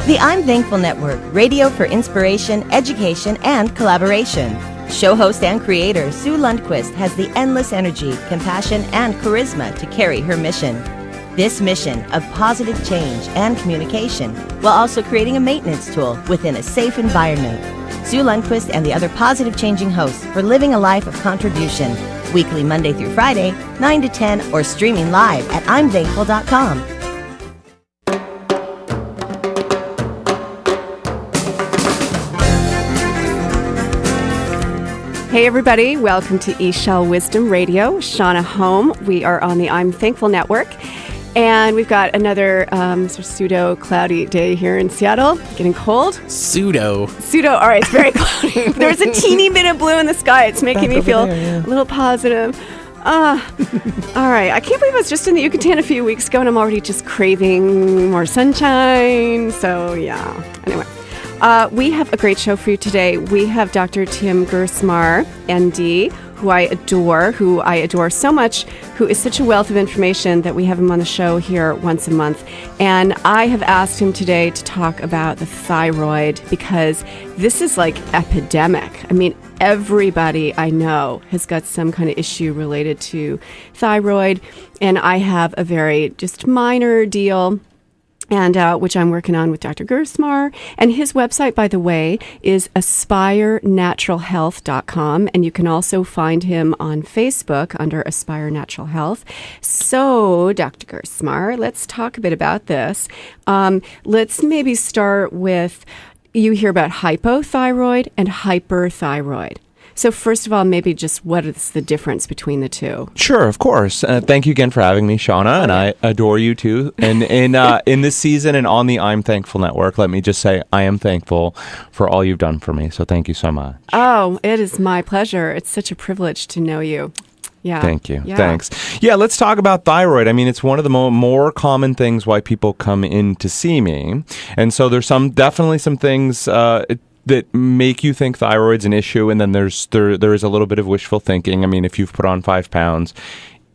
The I'm Thankful Network, radio for inspiration, education, and collaboration. Show host and creator Sue Lundquist has the endless energy, compassion, and charisma to carry her mission. This mission of positive change and communication, while also creating a maintenance tool within a safe environment. Sue Lundquist and the other positive changing hosts for living a life of contribution. Weekly Monday through Friday, 9 to 10, or streaming live at I'mThankful.com. Hey everybody, welcome to eShell Wisdom Radio. Shauna Home. We are on the I'm Thankful Network. And we've got another sort of pseudo-cloudy day here in Seattle. Getting cold. Pseudo. All right, it's very cloudy. There's a teeny bit of blue in the sky. It's making me feel a little positive. All right, I can't believe I was just in the Yucatan a few weeks ago and I'm already just craving more sunshine. So yeah, anyway. We have a great show for you today. We have Dr. Tim Gerstmar, ND, who I adore so much, who is such a wealth of information that we have him on the show here once a month. And I have asked him today to talk about the thyroid because this is like epidemic. I mean, everybody I know has got some kind of issue related to thyroid. And I have a very just minor deal, and which I'm working on with Dr. Gerstmar. And his website, by the way, is aspirenaturalhealth.com. And you can also find him on Facebook under Aspire Natural Health. So, Dr. Gerstmar, let's talk a bit about this. Let's maybe start with, you hear about hypothyroid and hyperthyroid. So first of all, maybe just what is the difference between the two? Sure, of course. Thank you again for having me, Shauna, and I adore you too. And in this season and on the I'm Thankful Network, let me just say I am thankful for all you've done for me. So thank you so much. Oh, it is my pleasure. It's such a privilege to know you. Yeah. Thank you. Yeah. Thanks. Yeah, let's talk about thyroid. I mean, it's one of the more common things why people come in to see me. And so there's definitely some things that make you think thyroid's an issue, and then there is a little bit of wishful thinking. I mean, if you've put on 5 pounds,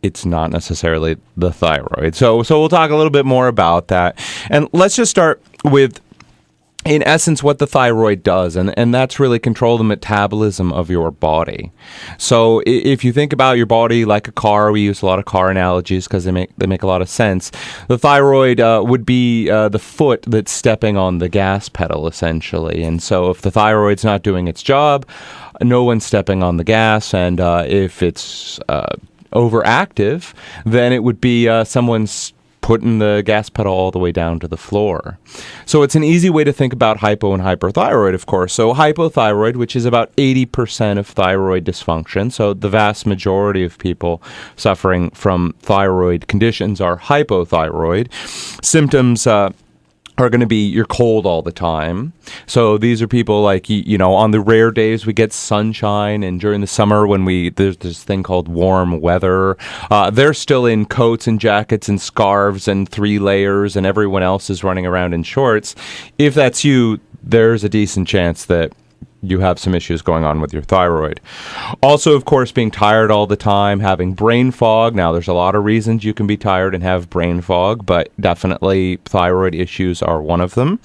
it's not necessarily the thyroid. So we'll talk a little bit more about that. And let's just start with, in essence, what the thyroid does, and that's really control the metabolism of your body. So if you think about your body like a car, we use a lot of car analogies because they make a lot of sense. The thyroid would be the foot that's stepping on the gas pedal, essentially. And so if the thyroid's not doing its job, no one's stepping on the gas, and if it's overactive, then it would be someone's putting the gas pedal all the way down to the floor. So it's an easy way to think about hypo and hyperthyroid, of course. So hypothyroid, which is about 80% of thyroid dysfunction. So the vast majority of people suffering from thyroid conditions are hypothyroid. Symptoms are going to be you're cold all the time. So these are people like, on the rare days we get sunshine, and during the summer when there's this thing called warm weather, they're still in coats and jackets and scarves and 3 layers, and everyone else is running around in shorts. If that's you, there's a decent chance that you have some issues going on with your thyroid. Also, of course, being tired all the time, having brain fog. Now, there's a lot of reasons you can be tired and have brain fog, but definitely thyroid issues are one of them.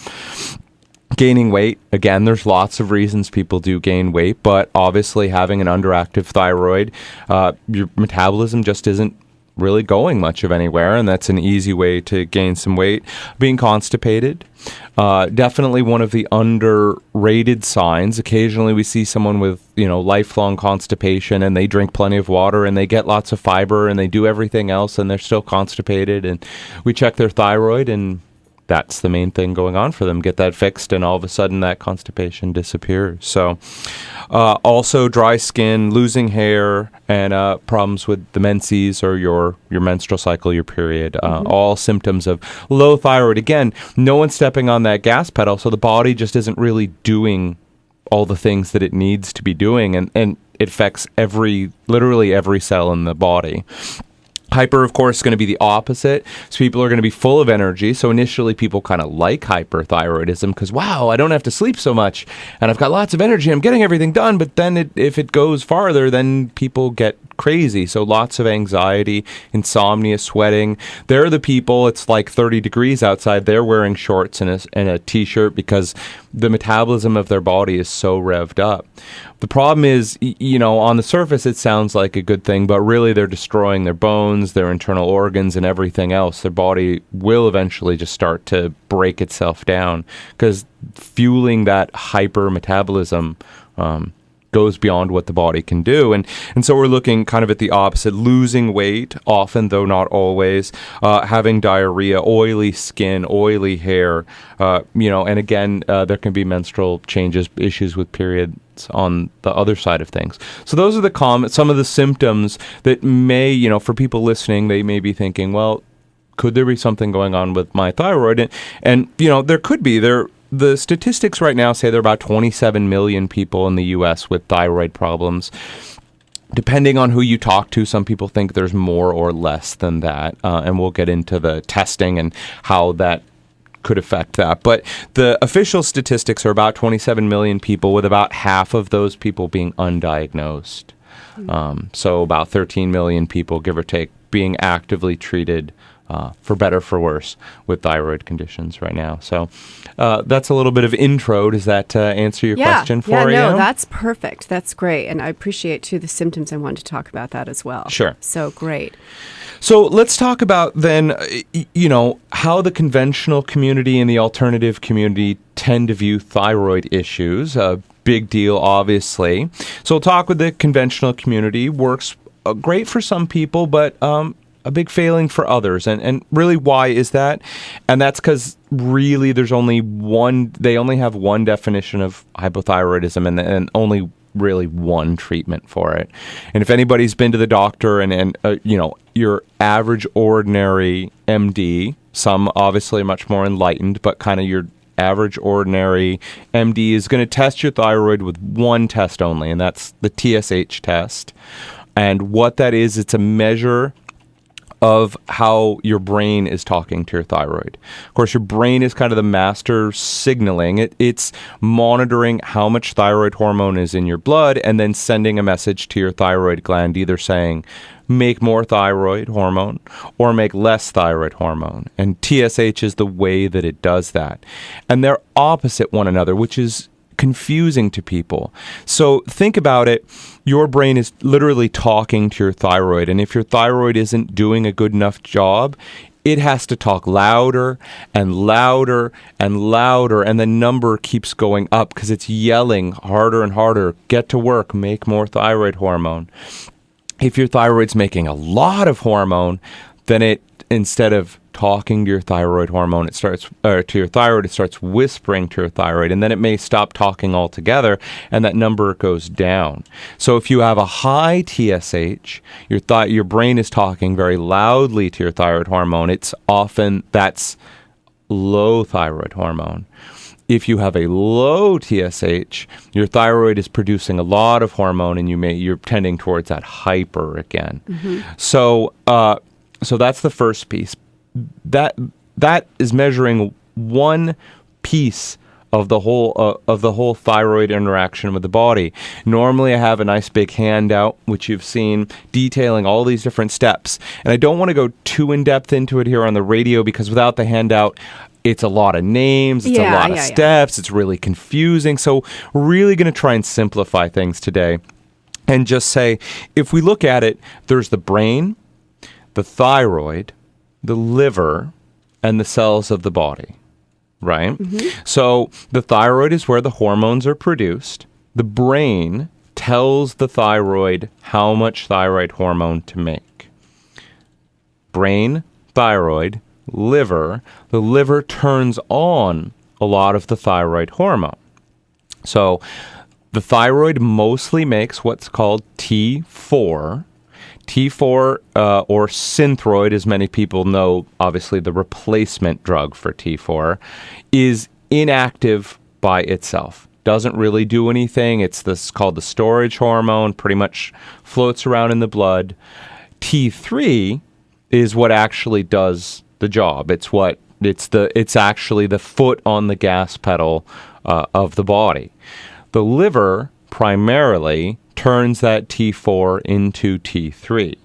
Gaining weight. Again, there's lots of reasons people do gain weight, but obviously having an underactive thyroid, your metabolism just isn't really going much of anywhere, and that's an easy way to gain some weight. Being constipated, definitely one of the underrated signs. Occasionally we see someone with, lifelong constipation, and they drink plenty of water and they get lots of fiber and they do everything else and they're still constipated, and we check their thyroid and that's the main thing going on for them. Get that fixed, and all of a sudden that constipation disappears. So also dry skin, losing hair, and problems with the menses or your menstrual cycle, your period, all symptoms of low thyroid. Again, no one's stepping on that gas pedal, so the body just isn't really doing all the things that it needs to be doing, and it affects literally every cell in the body. Hyper, of course, is going to be the opposite. So people are going to be full of energy. So initially people kind of like hyperthyroidism because, wow, I don't have to sleep so much and I've got lots of energy. I'm getting everything done. But then if it goes farther, then people get crazy. So lots of anxiety, insomnia, sweating. They're the people, it's like 30 degrees outside. They're wearing shorts and a t-shirt because the metabolism of their body is so revved up. The problem is, on the surface, it sounds like a good thing, but really they're destroying their bones, their internal organs, and everything else. Their body will eventually just start to break itself down because fueling that hyper metabolism goes beyond what the body can do. And so we're looking kind of at the opposite, losing weight, often, though not always, having diarrhea, oily skin, oily hair, and again, there can be menstrual changes, issues with periods on the other side of things. So those are some of the symptoms that may, for people listening, they may be thinking, well, could there be something going on with my thyroid? And there could be. The statistics right now say there are about 27 million people in the U.S. with thyroid problems. Depending on who you talk to, some people think there's more or less than that. And we'll get into the testing and how that could affect that. But the official statistics are about 27 million people, with about half of those people being undiagnosed. So about 13 million people, give or take, being actively treated for better, for worse, with thyroid conditions right now. So that's a little bit of intro. Does that answer your question for you? Yeah, no, that's perfect. That's great. And I appreciate, too, the symptoms. I wanted to talk about that as well. Sure. So great. So let's talk about then, how the conventional community and the alternative community tend to view thyroid issues. A big deal, obviously. So we'll talk with the conventional community. Works great for some people, but a big failing for others. And really, why is that? And that's because really they only have one definition of hypothyroidism and only really one treatment for it. And if anybody's been to the doctor and your average ordinary MD, some obviously much more enlightened, but kind of your average ordinary MD is going to test your thyroid with one test only, and that's the TSH test. And what that is, it's a measure of how your brain is talking to your thyroid. Of course, your brain is kind of the master signaling. It's monitoring how much thyroid hormone is in your blood and then sending a message to your thyroid gland, either saying, make more thyroid hormone or make less thyroid hormone. And TSH is the way that it does that. And they're opposite one another, which is confusing to people. So think about it. Your brain is literally talking to your thyroid. And if your thyroid isn't doing a good enough job, it has to talk louder and louder and louder. And the number keeps going up because it's yelling harder and harder. Get to work, make more thyroid hormone. If your thyroid's making a lot of hormone, then it, instead of talking to your thyroid hormone, it starts whispering to your thyroid, and then it may stop talking altogether, and that number goes down. So if you have a high TSH, your brain is talking very loudly to your thyroid hormone. That's low thyroid hormone. If you have a low TSH, your thyroid is producing a lot of hormone, and you're tending towards that hyper again. Mm-hmm. So that's the first piece. That is measuring one piece of the whole thyroid interaction with the body. Normally, I have a nice big handout, which you've seen, detailing all these different steps. And I don't want to go too in depth into it here on the radio because without the handout, it's a lot of names, it's a lot of steps, it's really confusing. So we're really going to try and simplify things today and just say, if we look at it, there's the brain, the thyroid, the liver, and the cells of the body, right? Mm-hmm. So the thyroid is where the hormones are produced. The brain tells the thyroid how much thyroid hormone to make. Brain, thyroid, liver. The liver turns on a lot of the thyroid hormone. So the thyroid mostly makes what's called T4. T4 or Synthroid, as many people know, obviously the replacement drug for T4, is inactive by itself. Doesn't really do anything. It's called the storage hormone, pretty much floats around in the blood. T3 is what actually does the job. It's actually the foot on the gas pedal of the body. The liver primarily turns that T4 into T3.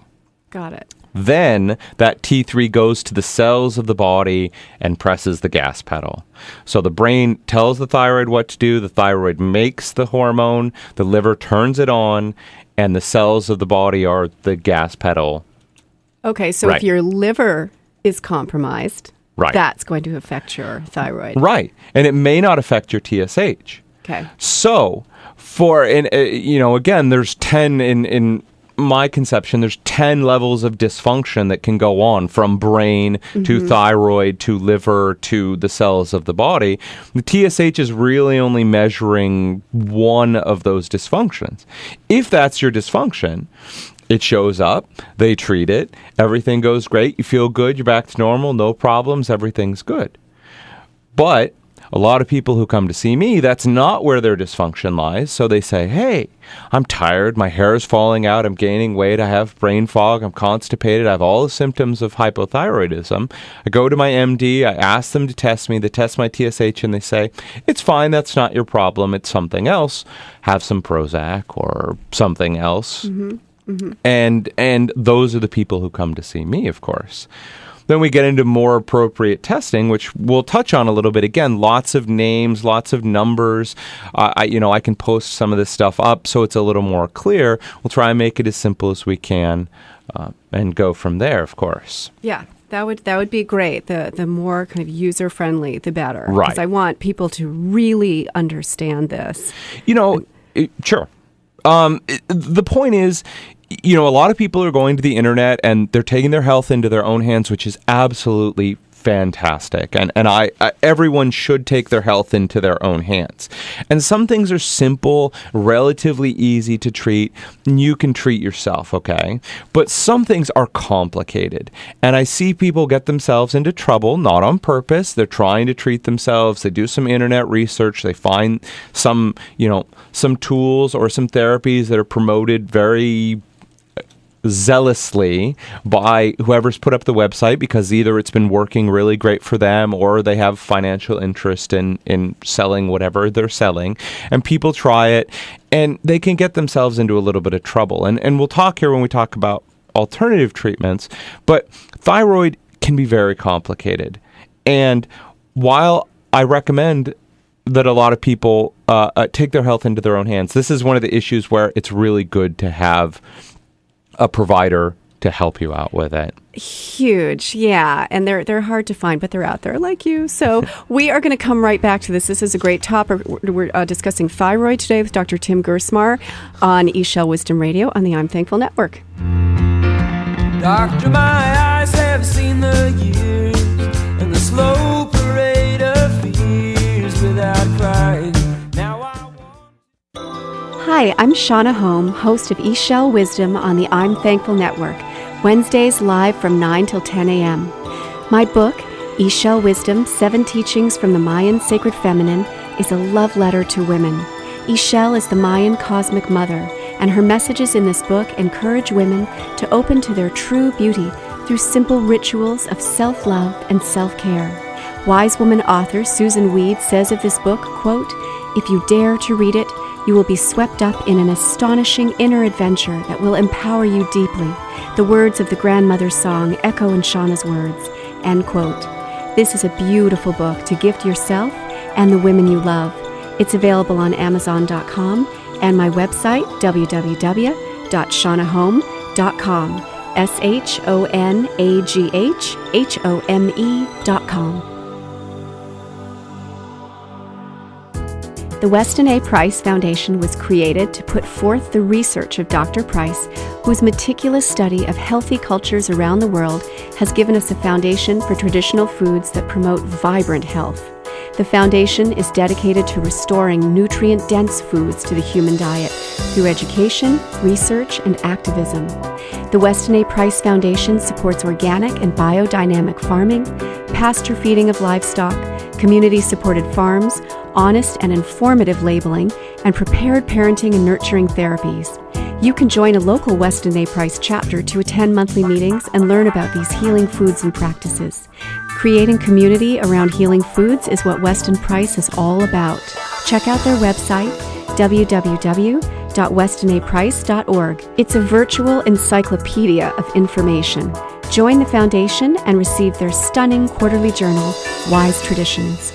Got it. Then that T3 goes to the cells of the body and presses the gas pedal. So the brain tells the thyroid what to do. The thyroid makes the hormone. The liver turns it on, and the cells of the body are the gas pedal. Okay, so if your liver is compromised, that's going to affect your thyroid. Right. And it may not affect your TSH. Okay. So again, there's 10 in my conception, there's 10 levels of dysfunction that can go on, from brain to thyroid to liver to the cells of the body. The TSH is really only measuring one of those dysfunctions. If that's your dysfunction, it shows up, they treat it, everything goes great, you feel good, you're back to normal, no problems, everything's good. But a lot of people who come to see me, that's not where their dysfunction lies. So they say, hey, I'm tired, my hair is falling out, I'm gaining weight, I have brain fog, I'm constipated, I have all the symptoms of hypothyroidism. I go to my MD, I ask them to test me, they test my TSH, and they say, it's fine, that's not your problem, it's something else. Have some Prozac or something else. And those are the people who come to see me, of course. Then we get into more appropriate testing, which we'll touch on a little bit. Again, lots of names, lots of numbers. I can post some of this stuff up so it's a little more clear. We'll try and make it as simple as we can and go from there, of course. Yeah, that would be great. The more kind of user-friendly, the better. Right. Because I want people to really understand this. Sure. The point is, a lot of people are going to the internet and they're taking their health into their own hands, which is absolutely fantastic. And everyone should take their health into their own hands. And some things are simple, relatively easy to treat, and you can treat yourself, okay? But some things are complicated. And I see people get themselves into trouble, not on purpose. They're trying to treat themselves. They do some internet research. They find some tools or some therapies that are promoted very zealously by whoever's put up the website, because either it's been working really great for them or they have financial interest in selling whatever they're selling, and people try it and they can get themselves into a little bit of trouble. And we'll talk here when we talk about alternative treatments, but thyroid can be very complicated. And while I recommend that a lot of people take their health into their own hands, this is one of the issues where it's really good to have a provider to help you out with it. Huge, yeah. And they're hard to find, but they're out there like you. So we are going to come right back to this. This is a great topic. We're discussing thyroid today with Dr. Tim Gerstmar on eShell Wisdom Radio on the I'm Thankful Network. Doctor, my eyes have seen the years and the slow parade of fears without crying. Now Hi, I'm Shauna Holm, host of eShell Wisdom on the I'm Thankful Network, Wednesdays live from 9 till 10 a.m. My book, eShell Wisdom, 7 Teachings from the Mayan Sacred Feminine, is a love letter to women. eShell is the Mayan cosmic mother, and her messages in this book encourage women to open to their true beauty through simple rituals of self-love and self-care. Wise woman author Susan Weed says of this book, quote, "If you dare to read it, you will be swept up in an astonishing inner adventure that will empower you deeply. The words of the grandmother's song echo in Shauna's words." End quote. This is a beautiful book to gift yourself and the women you love. It's available on Amazon.com and my website, www.shaunahome.com, SHONAGHHOME.com. The Weston A. Price Foundation was created to put forth the research of Dr. Price, whose meticulous study of healthy cultures around the world has given us a foundation for traditional foods that promote vibrant health. The foundation is dedicated to restoring nutrient-dense foods to the human diet through education, research, and activism. The Weston A. Price Foundation supports organic and biodynamic farming, pasture feeding of livestock, community-supported farms, honest and informative labeling, and prepared parenting and nurturing therapies. You can join a local Weston A. Price chapter to attend monthly meetings and learn about these healing foods and practices. Creating community around healing foods is what Weston Price is all about. Check out their website, www.westonaprice.org. It's a virtual encyclopedia of information. Join the foundation and receive their stunning quarterly journal, Wise Traditions.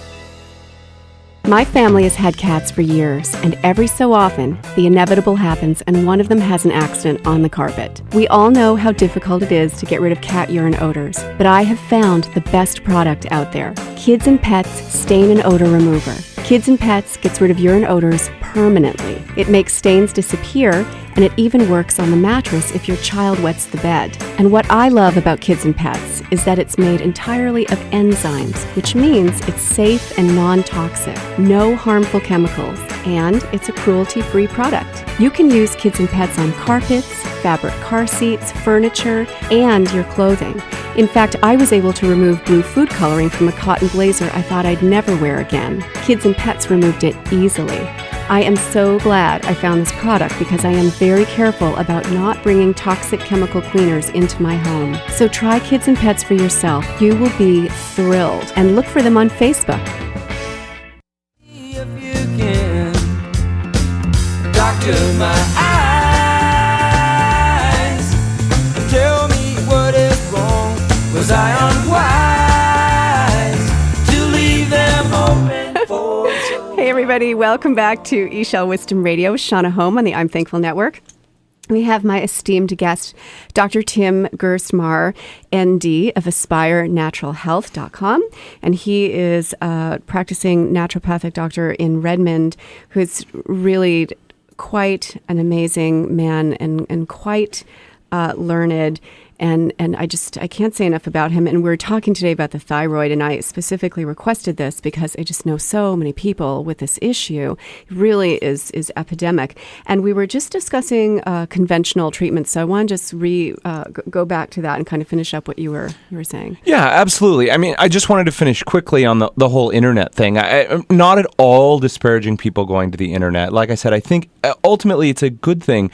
My family has had cats for years, and every so often, the inevitable happens and one of them has an accident on the carpet. We all know how difficult it is to get rid of cat urine odors, but I have found the best product out there, Kids and Pets Stain and Odor Remover. Kids and Pets gets rid of urine odors permanently. It makes stains disappear, and it even works on the mattress if your child wets the bed. And what I love about Kids and Pets is that it's made entirely of enzymes, which means it's safe and non-toxic, no harmful chemicals, and it's a cruelty-free product. You can use Kids and Pets on carpets, fabric car seats, furniture, and your clothing. In fact, I was able to remove blue food coloring from a cotton blazer I thought I'd never wear again. Kids and Pets removed it easily. I am so glad I found this product because I am very careful about not bringing toxic chemical cleaners into my home. So try Kids and Pets for yourself. You will be thrilled. And look for them on Facebook. If you can, doctor my eyes, tell me what is wrong. Was I unwise to leave them open for so? Hey everybody, welcome back to eShell Wisdom Radio with Shauna Home on the I'm Thankful Network. We have my esteemed guest, Dr. Tim Gerstmar, ND of AspireNaturalHealth.com, and he is a practicing naturopathic doctor in Redmond who's really quite an amazing man and quite learned. And I can't say enough about him. And we're talking today about the thyroid, and I specifically requested this because I just know so many people with this issue. It really is epidemic. And we were just discussing conventional treatments, so I want to just go back to that and kind of finish up what you were saying. Yeah, absolutely. I mean, I just wanted to finish quickly on the whole internet thing. I'm not at all disparaging people going to the internet. Like I said, I think ultimately it's a good thing.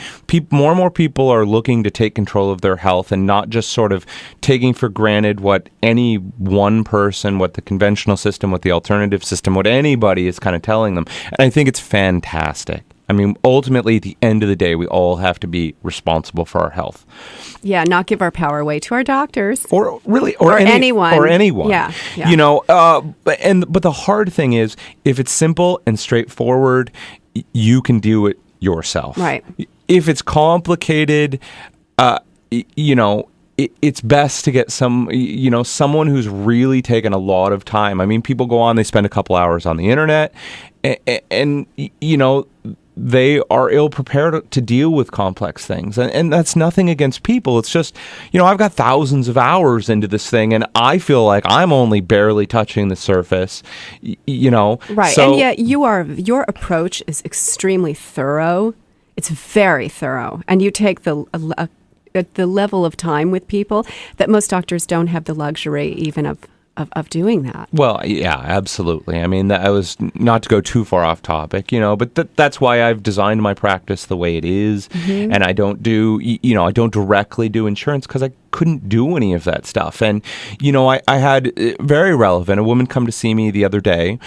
More and more people are looking to take control of their health and not just sort of taking for granted what any one person, what the conventional system, what the alternative system, what anybody is kind of telling them. And I think it's fantastic. I mean, ultimately, at the end of the day, we all have to be responsible for our health. Yeah, not give our power away to our doctors. Or anyone. Or anyone. Yeah. You know, but the hard thing is, if it's simple and straightforward, you can do it yourself. Right. If it's complicated, you know, it's best to get someone who's really taken a lot of time. I mean, people go on, they spend a couple hours on the internet, and you know, they are ill-prepared to deal with complex things. And that's nothing against people. It's just, you know, I've got thousands of hours into this thing, and I feel like I'm only barely touching the surface, you know. Right, so, and yet your approach is extremely thorough. It's very thorough. And you take at the level of time with people that most doctors don't have the luxury even of doing that. Well, yeah, absolutely. I mean, I was not to go too far off topic, you know, but that's why I've designed my practice the way it is. Mm-hmm. And I don't directly do insurance because I couldn't do any of that stuff. And, you know, I had very relevant, a woman come to see me the other day,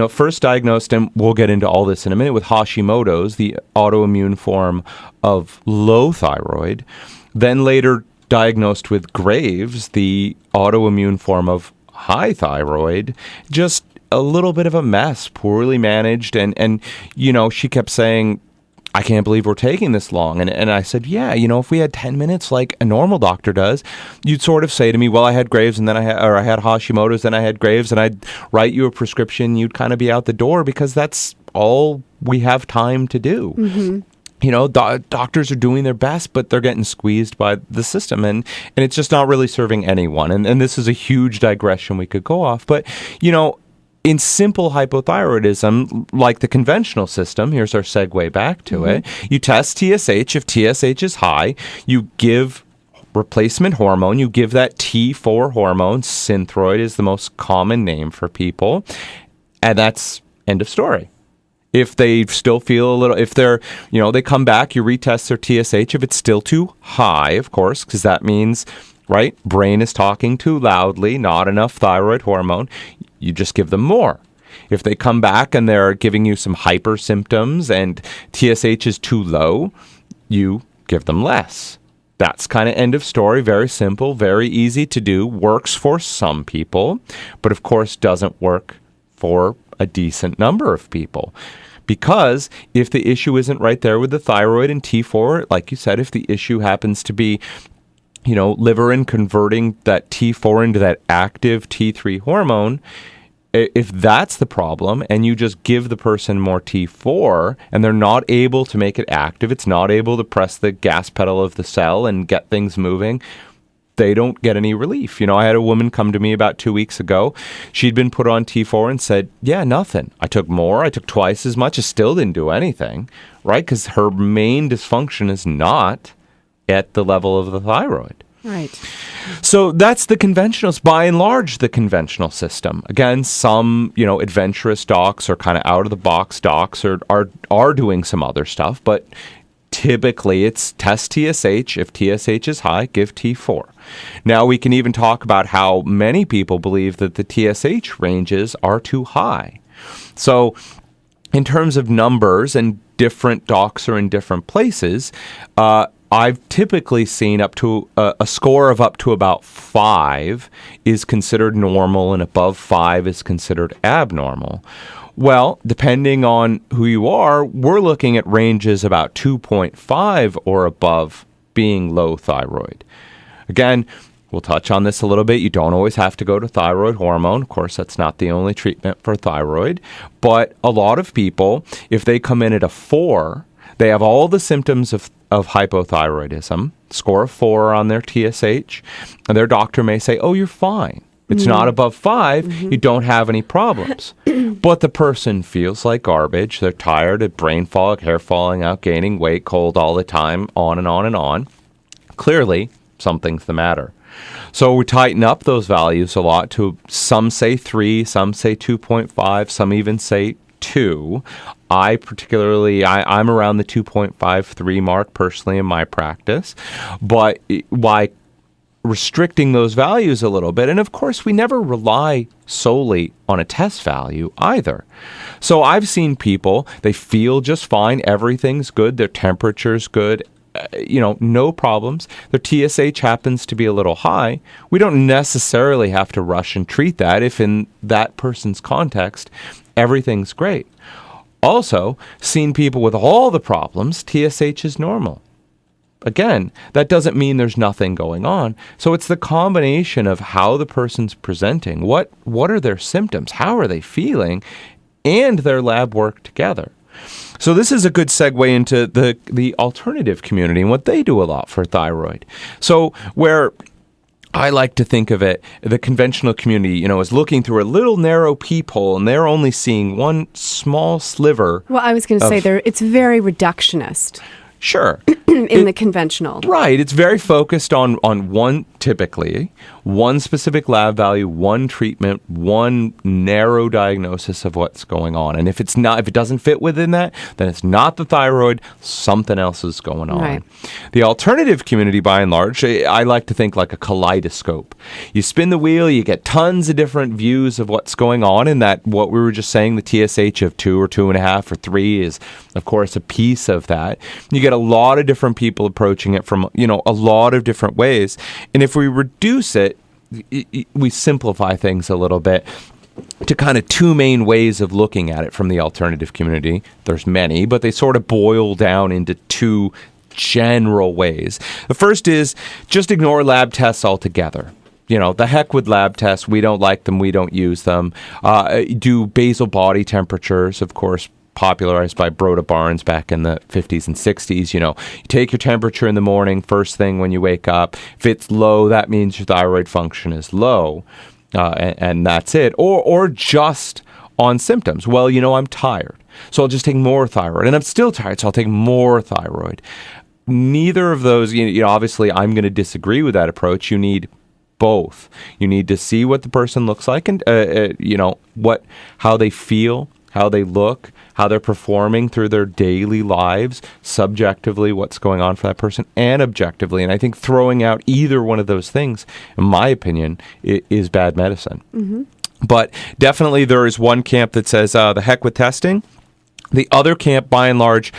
first diagnosed, and we'll get into all this in a minute, with Hashimoto's, the autoimmune form of low thyroid, then later diagnosed with Graves', the autoimmune form of high thyroid, just a little bit of a mess, poorly managed. And you know, she kept saying, I can't believe we're taking this long. And I said, yeah, you know, if we had 10 minutes like a normal doctor does, you'd sort of say to me, well, I had Graves' and then I had Hashimoto's, then I had Graves', and I'd write you a prescription. You'd kind of be out the door because that's all we have time to do. Mm-hmm. You know, doctors are doing their best, but they're getting squeezed by the system, and it's just not really serving anyone. And this is a huge digression we could go off. But, you know, in simple hypothyroidism, like the conventional system, here's our segue back to mm-hmm. it. You test TSH. If TSH is high, you give replacement hormone. You give that T4 hormone. Synthroid is the most common name for people. And that's end of story. If they still feel a little, if they're, they come back, you retest their TSH. If it's still too high, of course, because that means, right, brain is talking too loudly, not enough thyroid hormone, you just give them more. If they come back and they're giving you some hyper symptoms and TSH is too low, you give them less. That's kind of end of story. Very simple, very easy to do, works for some people, but of course doesn't work for a decent number of people. Because if the issue isn't right there with the thyroid and T4, like you said, if the issue happens to be, liver and converting that T4 into that active T3 hormone, if that's the problem and you just give the person more T4 and they're not able to make it active, it's not able to press the gas pedal of the cell and get things moving, they don't get any relief. I had a woman come to me about 2 weeks ago. She'd been put on T4 and said, yeah, nothing. I took more. I took twice as much. It still didn't do anything, right? Because her main dysfunction is not at the level of the thyroid. Right. So that's the conventionals, by and large, the conventional system. Again, some, adventurous docs or kind of out-of-the-box docs are doing some other stuff, but typically it's test TSH. If TSH is high, give T4. Now we can even talk about how many people believe that the TSH ranges are too high. So in terms of numbers, and different docs are in different places, I've typically seen up to a score of up to about 5 is considered normal and above 5 is considered abnormal. Well, depending on who you are, we're looking at ranges about 2.5 or above being low thyroid. Again, we'll touch on this a little bit. You don't always have to go to thyroid hormone. Of course, that's not the only treatment for thyroid. But a lot of people, if they come in at a 4, they have all the symptoms of hypothyroidism, score of 4 on their TSH, and their doctor may say, oh, you're fine. It's not above 5. You don't have any problems. But the person feels like garbage. They're tired of brain fog, hair falling out, gaining weight, cold all the time, on and on and on. Clearly, something's the matter. So we tighten up those values a lot to, some say 3, some say 2.5, some even say 2. I'm around the 2.53 mark personally in my practice. But why restricting those values a little bit? And of course, we never rely solely on a test value either. So I've seen people, they feel just fine, everything's good, their temperature's good, no problems. Their TSH happens to be a little high. We don't necessarily have to rush and treat that if in that person's context, everything's great. Also, seen people with all the problems, TSH is normal. Again, that doesn't mean there's nothing going on. So it's the combination of how the person's presenting, what are their symptoms, how are they feeling, and their lab work together. So this is a good segue into the alternative community and what they do a lot for thyroid. So where I like to think of it, the conventional community, is looking through a little narrow peephole and they're only seeing one small sliver. Well, I was going to say it's very reductionist. Sure. in the conventional. Right. It's very focused on one, typically, one specific lab value, one treatment, one narrow diagnosis of what's going on. And if it doesn't fit within that, then it's not the thyroid, something else is going on. Right. The alternative community, by and large, I like to think like a kaleidoscope. You spin the wheel, you get tons of different views of what's going on, and that what we were just saying, the TSH of 2 or 2.5 or 3 is, of course, a piece of that. You get a lot of different people approaching it from, a lot of different ways. And if we reduce it, we simplify things a little bit to kind of 2 main ways of looking at it from the alternative community. There's many, but they sort of boil down into 2 general ways. The first is just ignore lab tests altogether. The heck with lab tests. We don't like them. We don't use them. Do basal body temperatures, of course, popularized by Broda Barnes back in the 50s and 60s. You take your temperature in the morning, first thing when you wake up. If it's low, that means your thyroid function is low, and that's it. Or just on symptoms. Well, I'm tired, so I'll just take more thyroid. And I'm still tired, so I'll take more thyroid. Neither of those, obviously, I'm going to disagree with that approach. You need both. You need to see what the person looks like and, how they feel, how they look, how they're performing through their daily lives, subjectively what's going on for that person, and objectively. And I think throwing out either one of those things, in my opinion, is bad medicine. Mm-hmm. But definitely there is one camp that says, the heck with testing. The other camp, by and large,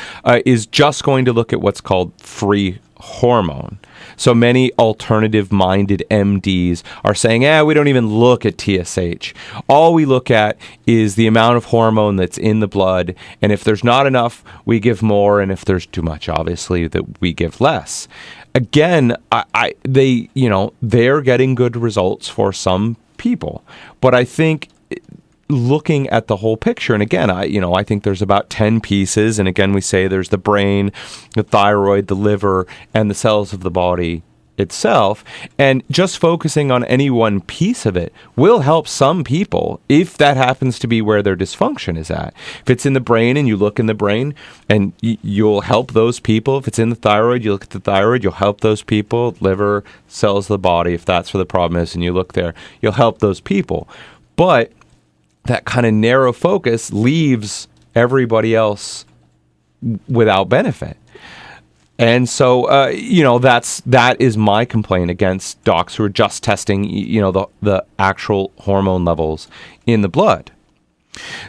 is just going to look at what's called free hormone. So many alternative-minded MDs are saying, we don't even look at TSH. All we look at is the amount of hormone that's in the blood, and if there's not enough, we give more, and if there's too much, obviously, that we give less. Again, they're getting good results for some people, but I think looking at the whole picture, and again, I think there's about 10 pieces, and again, we say there's the brain, the thyroid, the liver, and the cells of the body itself, and just focusing on any one piece of it will help some people if that happens to be where their dysfunction is at. If it's in the brain and you look in the brain, and you'll help those people. If it's in the thyroid, you look at the thyroid, you'll help those people. Liver, cells of the body, if that's where the problem is, and you look there, you'll help those people. But that kind of narrow focus leaves everybody else without benefit. And so, that is my complaint against docs who are just testing, the actual hormone levels in the blood.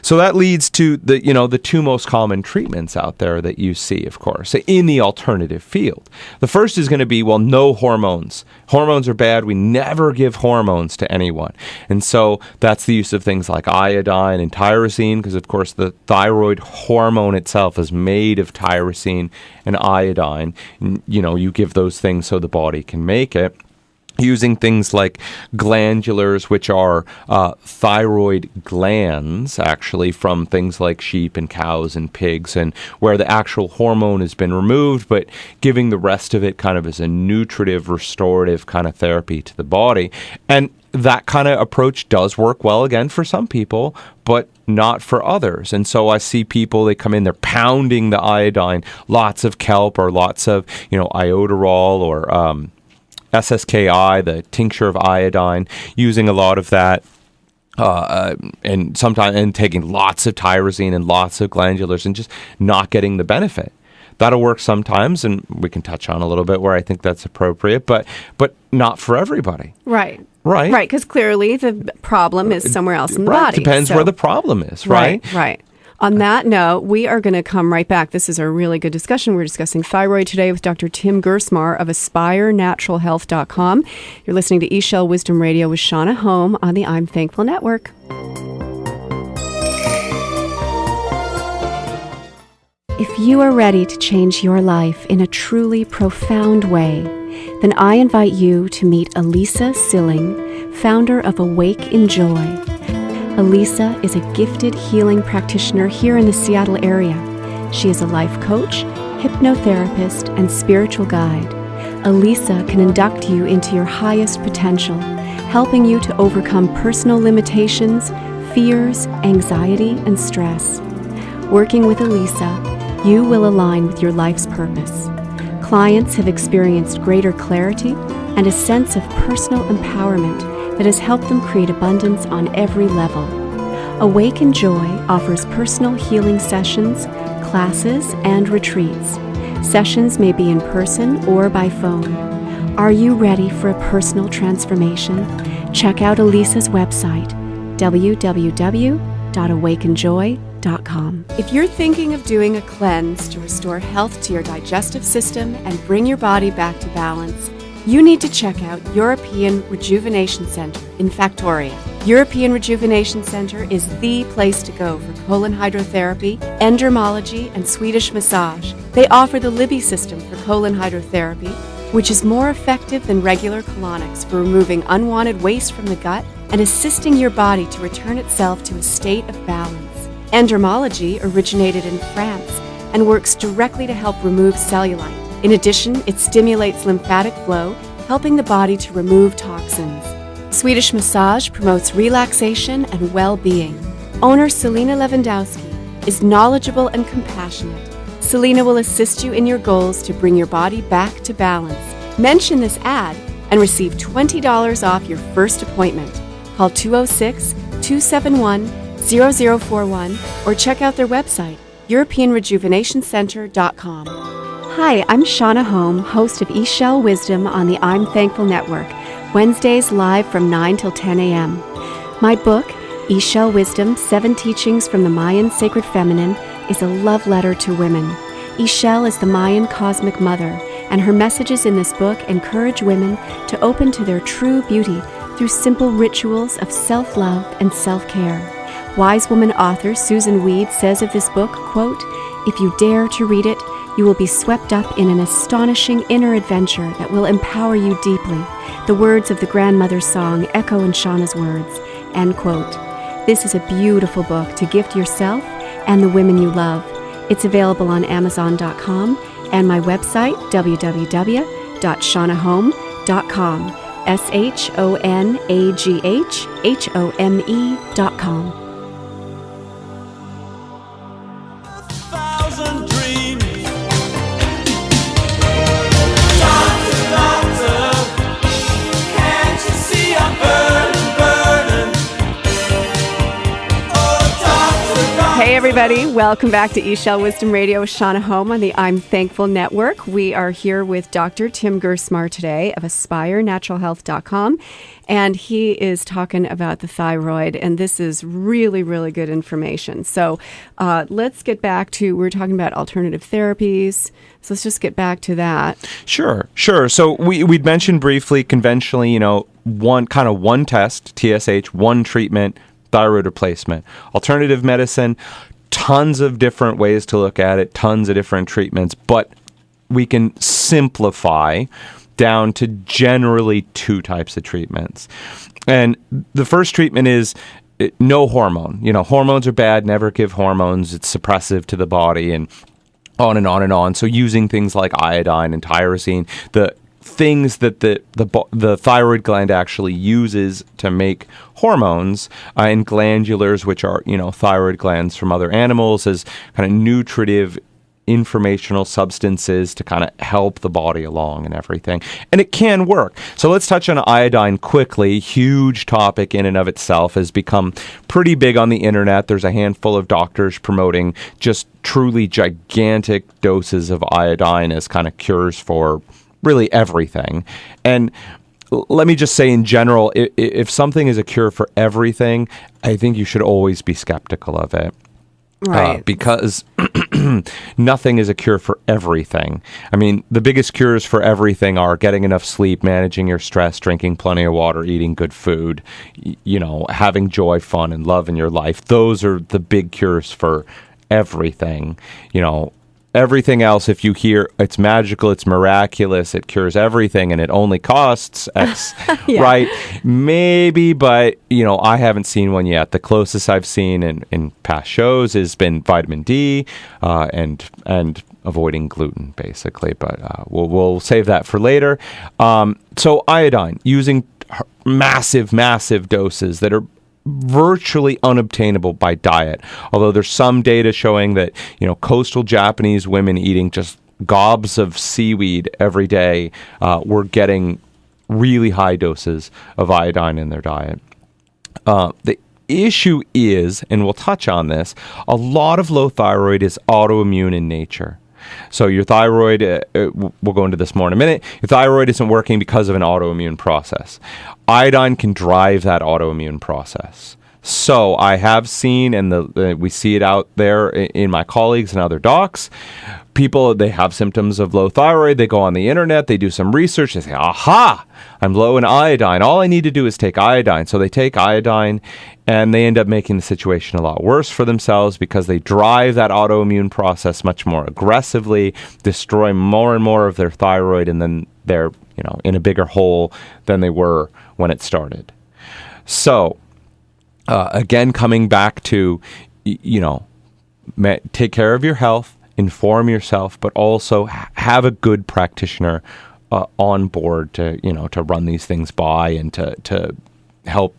So that leads to the two most common treatments out there that you see, of course, in the alternative field. The first is going to be, no hormones. Hormones are bad. We never give hormones to anyone. And so that's the use of things like iodine and tyrosine, because, of course, the thyroid hormone itself is made of tyrosine and iodine. And, you give those things so the body can make it. Using things like glandulars, which are thyroid glands, actually, from things like sheep and cows and pigs, and where the actual hormone has been removed, but giving the rest of it kind of as a nutritive, restorative kind of therapy to the body. And that kind of approach does work well, again, for some people, but not for others. And so I see people, they come in, they're pounding the iodine, lots of kelp or lots of, iodoral or SSKI, the tincture of iodine, using a lot of that, and taking lots of tyrosine and lots of glandulars and just not getting the benefit. That'll work sometimes, and we can touch on a little bit where I think that's appropriate, but not for everybody. Right. Right. Right, because clearly the problem is somewhere else in the body. Depends where the problem is, right? Right. On that note, we are going to come right back. This is a really good discussion. We're discussing thyroid today with Dr. Tim Gerstmar of AspireNaturalHealth.com. You're listening to eShell Wisdom Radio with Shauna Home on the I'm Thankful Network. If you are ready to change your life in a truly profound way, then I invite you to meet Elisa Silling, founder of Awake in Joy. Elisa is a gifted healing practitioner here in the Seattle area. She is a life coach, hypnotherapist, and spiritual guide. Elisa can induct you into your highest potential, helping you to overcome personal limitations, fears, anxiety, and stress. Working with Elisa, you will align with your life's purpose. Clients have experienced greater clarity and a sense of personal empowerment that has helped them create abundance on every level. Awake in Joy offers personal healing sessions, classes, and retreats. Sessions may be in person or by phone. Are you ready for a personal transformation? Check out Elisa's website, www.awakenjoy.com. If you're thinking of doing a cleanse to restore health to your digestive system and bring your body back to balance, you need to check out European Rejuvenation Center in Factoria. European Rejuvenation Center is the place to go for colon hydrotherapy, endermology, and Swedish massage. They offer the Libby system for colon hydrotherapy, which is more effective than regular colonics for removing unwanted waste from the gut and assisting your body to return itself to a state of balance. Endermology originated in France and works directly to help remove cellulite. In addition, it stimulates lymphatic flow, helping the body to remove toxins. Swedish massage promotes relaxation and well-being. Owner Selena Lewandowski is knowledgeable and compassionate. Selena will assist you in your goals to bring your body back to balance. Mention this ad and receive $20 off your first appointment. Call 206-271-6900 0041 or check out their website, EuropeanRejuvenationCenter.com. Hi, I'm Shauna Holm, host of eShell Wisdom on the I'm Thankful Network, Wednesdays live from 9 till 10 a.m. My book, eShell Wisdom, 7 Teachings from the Mayan Sacred Feminine, is a love letter to women. eShell is the Mayan cosmic mother, and her messages in this book encourage women to open to their true beauty through simple rituals of self-love and self-care. Wise woman author Susan Weed says of this book, quote, "If you dare to read it, you will be swept up in an astonishing inner adventure that will empower you deeply. The words of the grandmother's song echo in Shauna's words," end quote. This is a beautiful book to gift yourself and the women you love. It's available on Amazon.com and my website, www.shaunahome.com, SHONAGHHOME.com. Thousand dreams. Doctor, can't you see I'm burning? Oh, doctor. Hey everybody, welcome back to eShell Wisdom Radio with Shauna Holm on the I'm Thankful Network. We are here with Dr. Tim Gerstmar today of AspireNaturalHealth.com, and he is talking about the thyroid, and this is really, really good information. So let's get back to, we were talking about alternative therapies, so let's just get back to that. Sure. So we'd mentioned briefly, conventionally, one test, TSH, one treatment, thyroid replacement. Alternative medicine, tons of different ways to look at it, tons of different treatments, but we can simplify down to generally 2 types of treatments. And the first treatment is no hormone. Hormones are bad, never give hormones, it's suppressive to the body, and on and on and on. So using things like iodine and tyrosine, the things that the thyroid gland actually uses to make hormones, and glandulars, which are thyroid glands from other animals, as kind of nutritive informational substances to kind of help the body along and everything. And it can work. So let's touch on iodine quickly. Huge topic in and of itself, has become pretty big on the internet. There's a handful of doctors promoting just truly gigantic doses of iodine as kind of cures for really everything. And let me just say in general, if something is a cure for everything, I think you should always be skeptical of it. Right. Because nothing is a cure for everything. I mean, the biggest cures for everything are getting enough sleep, managing your stress, drinking plenty of water, eating good food, having joy, fun, and love in your life. Those are the big cures for everything. Everything else, if you hear it's magical, it's miraculous, it cures everything, and it only costs X, Yeah. right? Maybe, but, I haven't seen one yet. The closest I've seen in past shows has been vitamin D and avoiding gluten, basically. But we'll save that for later. So iodine, using massive doses that are virtually unobtainable by diet. Although there's some data showing that, coastal Japanese women eating just gobs of seaweed every day were getting really high doses of iodine in their diet. The issue is, and we'll touch on this, a lot of low thyroid is autoimmune in nature. So your thyroid, we'll go into this more in a minute, your thyroid isn't working because of an autoimmune process. Iodine can drive that autoimmune process. So I have seen, and we see it out there in my colleagues and other docs, people, they have symptoms of low thyroid, they go on the internet, they do some research, they say, aha, I'm low in iodine. All I need to do is take iodine. So they take iodine, and they end up making the situation a lot worse for themselves because they drive that autoimmune process much more aggressively, destroy more and more of their thyroid, and then they're, in a bigger hole than they were when it started. So, again, coming back to, take care of your health, inform yourself, but also have a good practitioner on board to, to run these things by and to help,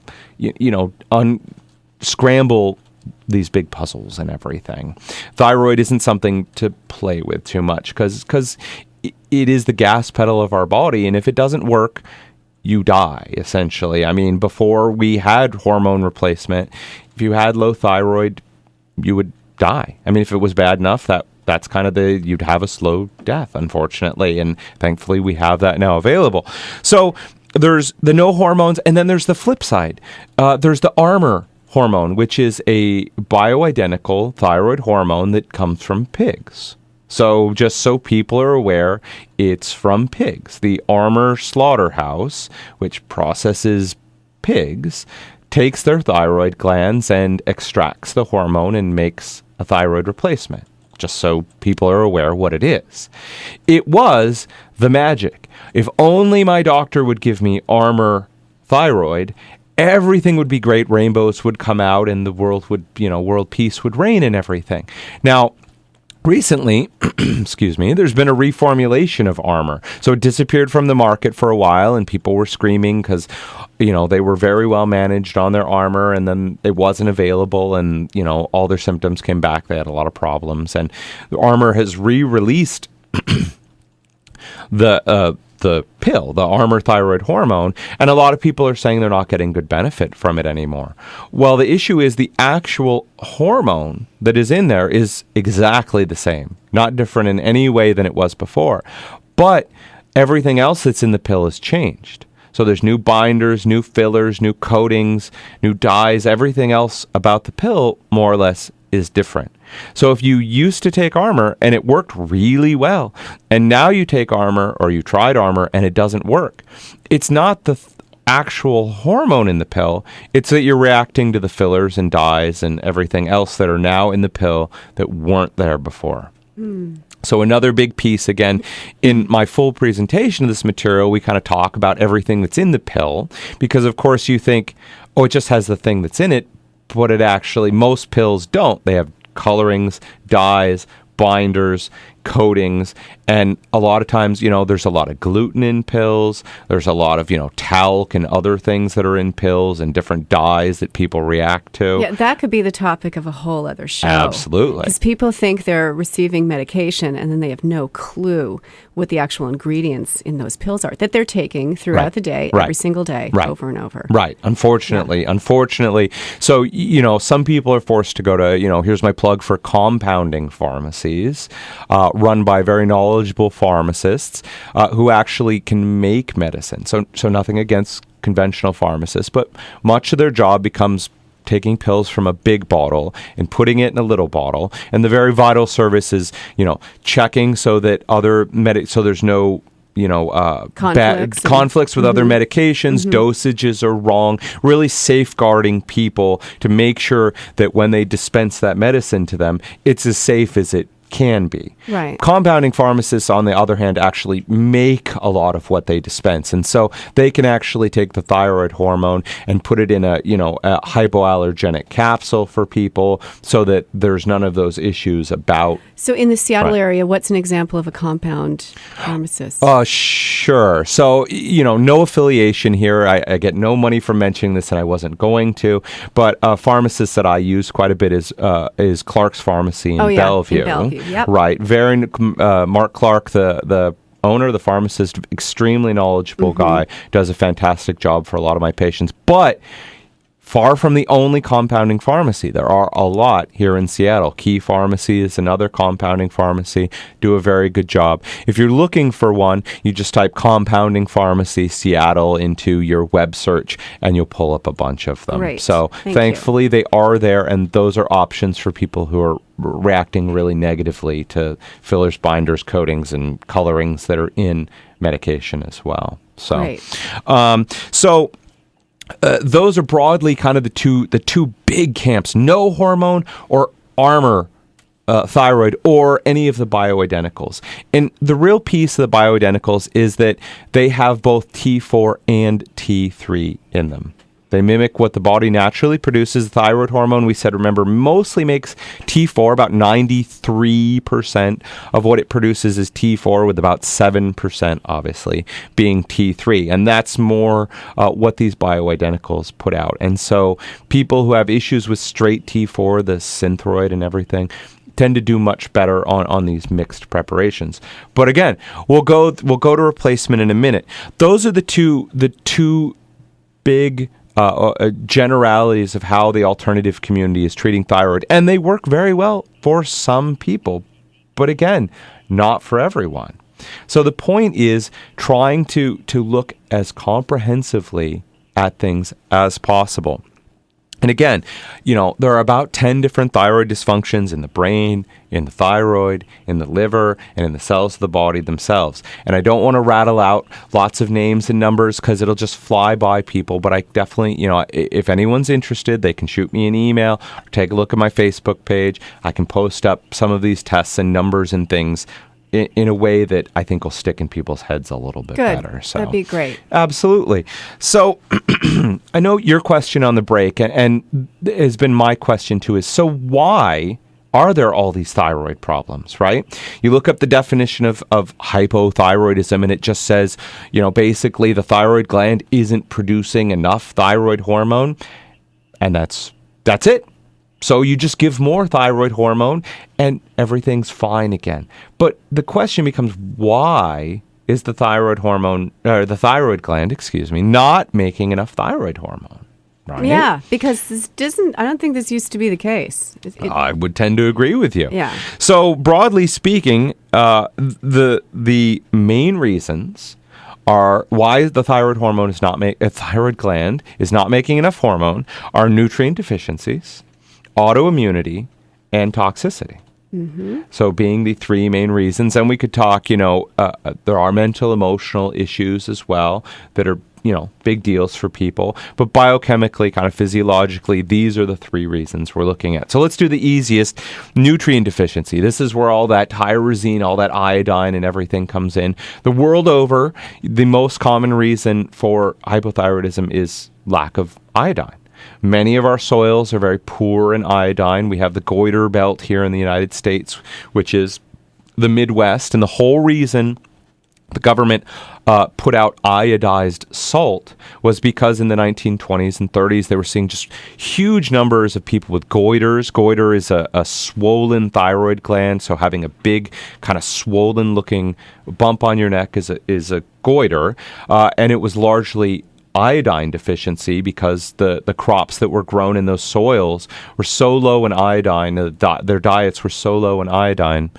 scramble these big puzzles and everything. Thyroid isn't something to play with too much because it is the gas pedal of our body, and if it doesn't work, you die, essentially. I mean, before we had hormone replacement, if you had low thyroid, you would die. I mean, if it was bad enough, that's kind of you'd have a slow death, unfortunately. And thankfully, we have that now available. So there's the no hormones, and then there's the flip side. There's the Armour hormone, which is a bioidentical thyroid hormone that comes from pigs. So just so people are aware, it's from pigs. The Armour slaughterhouse, which processes pigs, takes their thyroid glands and extracts the hormone and makes a thyroid replacement, just so people are aware what it is. It was the magic. If only my doctor would give me Armour thyroid, everything would be great. Rainbows would come out and the world would, world peace would reign and everything. Now, recently, there's been a reformulation of Armour. So it disappeared from the market for a while, and people were screaming because, they were very well managed on their Armour, and then it wasn't available, and, all their symptoms came back. They had a lot of problems. And Armour has re-released the pill, the Armour thyroid hormone, and a lot of people are saying they're not getting good benefit from it anymore. Well, the issue is the actual hormone that is in there is exactly the same, not different in any way than it was before. But everything else that's in the pill has changed. So there's new binders, new fillers, new coatings, new dyes. Everything else about the pill, more or less, is different. So if you used to take Armour and it worked really well, and now you take Armour or you tried Armour and it doesn't work, it's not the actual hormone in the pill, it's that you're reacting to the fillers and dyes and everything else that are now in the pill that weren't there before. So another big piece, again, in my full presentation of this material, we kind of talk about everything that's in the pill, because of course you think, oh, it just has the thing that's in it, but it actually, most pills don't. They have colorings, dyes, binders, coatings, and a lot of times, there's a lot of gluten in pills. There's a lot of, talc and other things that are in pills and different dyes that people react to. Yeah, that could be the topic of a whole other show. Absolutely. Because people think they're receiving medication and then they have no clue what the actual ingredients in those pills are that they're taking throughout the day, every single day, over and over. Right. Unfortunately. So, some people are forced to go to, here's my plug for compounding pharmacies, run by very knowledgeable pharmacists who actually can make medicine. So nothing against conventional pharmacists, but much of their job becomes taking pills from a big bottle and putting it in a little bottle. And the very vital service is, checking so that so there's no conflicts with other medications, dosages are wrong, really safeguarding people to make sure that when they dispense that medicine to them, it's as safe as it can be. Right. Compounding pharmacists, on the other hand, actually make a lot of what they dispense. And so they can actually take the thyroid hormone and put it in a hypoallergenic capsule for people so that there's none of those issues about. So in the Seattle area, what's an example of a compound pharmacist? Sure. So, no affiliation here. I get no money from mentioning this, and I wasn't going to. But a pharmacist that I use quite a bit is Clark's Pharmacy in Bellevue. In Bellevue. Yep. Right. Mark Clark, the owner, the pharmacist, extremely knowledgeable guy, does a fantastic job for a lot of my patients. But far from the only compounding pharmacy. There are a lot here in Seattle. Key Pharmacy is another compounding pharmacy, do a very good job. If you're looking for one, you just type compounding pharmacy Seattle into your web search and you'll pull up a bunch of them. Great. So thankfully they are there, and those are options for people who are reacting really negatively to fillers, binders, coatings, and colorings that are in medication as well. So, those are broadly kind of the two big camps: no hormone or Armour thyroid, or any of the bioidenticals. And the real piece of the bioidenticals is that they have both T4 and T3 in them. They mimic what the body naturally produces. Thyroid hormone, we said, remember, mostly makes T4. About 93% of what it produces is T4, with about 7%, obviously, being T3. And that's more what these bioidenticals put out. And so people who have issues with straight T4, the Thyroid and everything, tend to do much better on these mixed preparations. But again, we'll go to replacement in a minute. Those are the two big generalities of how the alternative community is treating thyroid, and they work very well for some people, but again, not for everyone. So the point is trying to look as comprehensively at things as possible. And again, there are about 10 different thyroid dysfunctions in the brain, in the thyroid, in the liver, and in the cells of the body themselves. And I don't want to rattle out lots of names and numbers because it'll just fly by people. But I definitely, if anyone's interested, they can shoot me an email or take a look at my Facebook page. I can post up some of these tests and numbers and things in a way that I think will stick in people's heads a little bit better. So that'd be great. Absolutely. So I know your question on the break, and has been my question too, is so why are there all these thyroid problems, right? You look up the definition of hypothyroidism, and it just says, basically the thyroid gland isn't producing enough thyroid hormone, and that's it. So you just give more thyroid hormone and everything's fine again. But the question becomes, why is the thyroid gland, not making enough thyroid hormone? Right? Yeah, because I don't think this used to be the case. I would tend to agree with you. Yeah. So broadly speaking, the main reasons are why the thyroid gland is not making enough hormone are nutrient deficiencies, autoimmunity, and toxicity. Mm-hmm. So being the three main reasons, and we could talk, there are mental, emotional issues as well that are, big deals for people. But biochemically, kind of physiologically, these are the three reasons we're looking at. So let's do the easiest, nutrient deficiency. This is where all that tyrosine, all that iodine and everything comes in. The world over, the most common reason for hypothyroidism is lack of iodine. Many of our soils are very poor in iodine. We have the goiter belt here in the United States, which is the Midwest. And the whole reason the government put out iodized salt was because in the 1920s and 30s, they were seeing just huge numbers of people with goiters. Goiter is a swollen thyroid gland. So having a big kind of swollen looking bump on your neck is a goiter. And it was largely iodine deficiency because the crops that were grown in those soils were so low in iodine, their diets were so low in iodine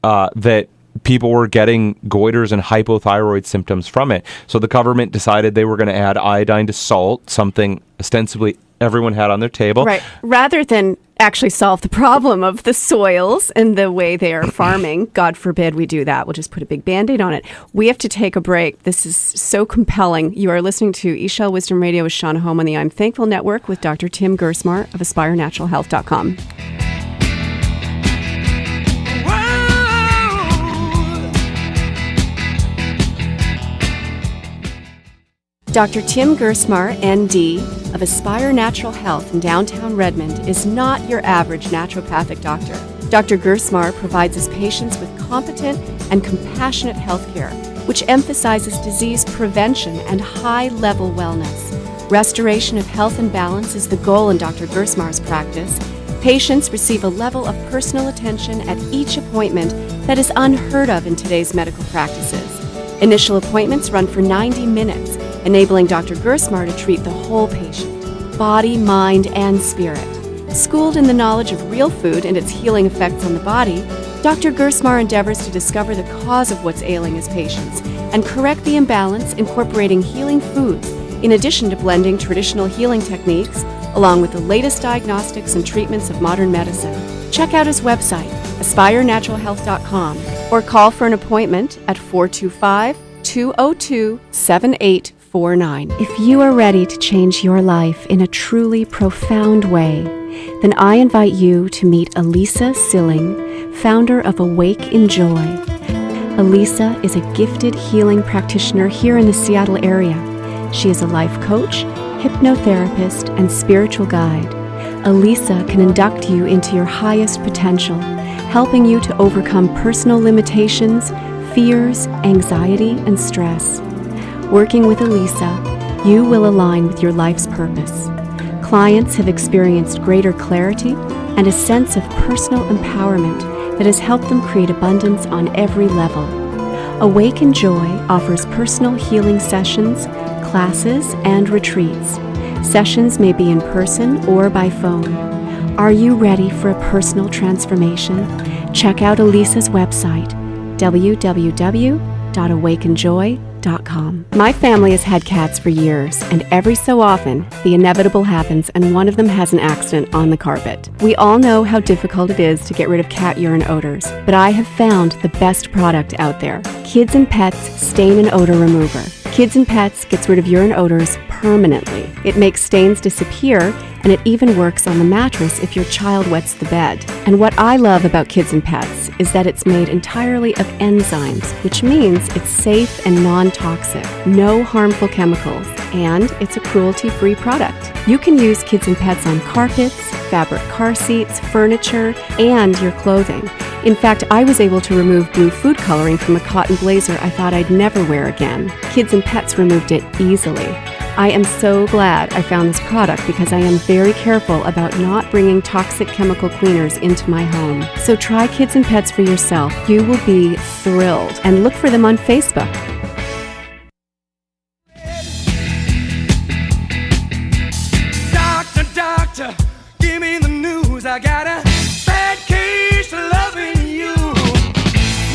that people were getting goiters and hypothyroid symptoms from it. So the government decided they were going to add iodine to salt, something ostensibly everyone had on their table. Right. Rather than actually solve the problem of the soils and the way they are farming. God forbid we do that. We'll just put a big Band-Aid on it. We have to take a break. This is so compelling. You are listening to eShell Wisdom Radio with Shauna Home on the I'm Thankful Network with Dr. Tim Gerstmar of AspireNaturalHealth.com. Dr. Tim Gerstmar, ND, of Aspire Natural Health in downtown Redmond, is not your average naturopathic doctor. Dr. Gerstmar provides his patients with competent and compassionate health care, which emphasizes disease prevention and high-level wellness. Restoration of health and balance is the goal in Dr. Gerstmar's practice. Patients receive a level of personal attention at each appointment that is unheard of in today's medical practices. Initial appointments run for 90 minutes, enabling Dr. Gerstmar to treat the whole patient, body, mind, and spirit. Schooled in the knowledge of real food and its healing effects on the body, Dr. Gerstmar endeavors to discover the cause of what's ailing his patients and correct the imbalance, incorporating healing foods, in addition to blending traditional healing techniques, along with the latest diagnostics and treatments of modern medicine. Check out his website, AspireNaturalHealth.com, or call for an appointment at 425-202-7849. If you are ready to change your life in a truly profound way, then I invite you to meet Elisa Silling, founder of Awake in Joy. Elisa is a gifted healing practitioner here in the Seattle area. She is a life coach, hypnotherapist, and spiritual guide. Elisa can induct you into your highest potential, helping you to overcome personal limitations, fears, anxiety, and stress. Working with Elisa, you will align with your life's purpose. Clients have experienced greater clarity and a sense of personal empowerment that has helped them create abundance on every level. Awake in Joy offers personal healing sessions, classes, and retreats. Sessions may be in person or by phone. Are you ready for a personal transformation? Check out Elisa's website, www.awakenjoy.com. My family has had cats for years, and every so often, the inevitable happens and one of them has an accident on the carpet. We all know how difficult it is to get rid of cat urine odors, but I have found the best product out there, Kids and Pets Stain and Odor Remover. Kids and Pets gets rid of urine odors permanently. It makes stains disappear, and it even works on the mattress if your child wets the bed. And what I love about Kids and Pets is that it's made entirely of enzymes, which means it's safe and non-toxic, no harmful chemicals, and it's a cruelty-free product. You can use Kids and Pets on carpets, fabric car seats, furniture, and your clothing. In fact, I was able to remove blue food coloring from a cotton blazer I thought I'd never wear again. Kids and Pets removed it easily. I am so glad I found this product because I am very careful about not bringing toxic chemical cleaners into my home. So try Kids and Pets for yourself. You will be thrilled. And look for them on Facebook. Doctor, give me the news. I got a bad case of loving you.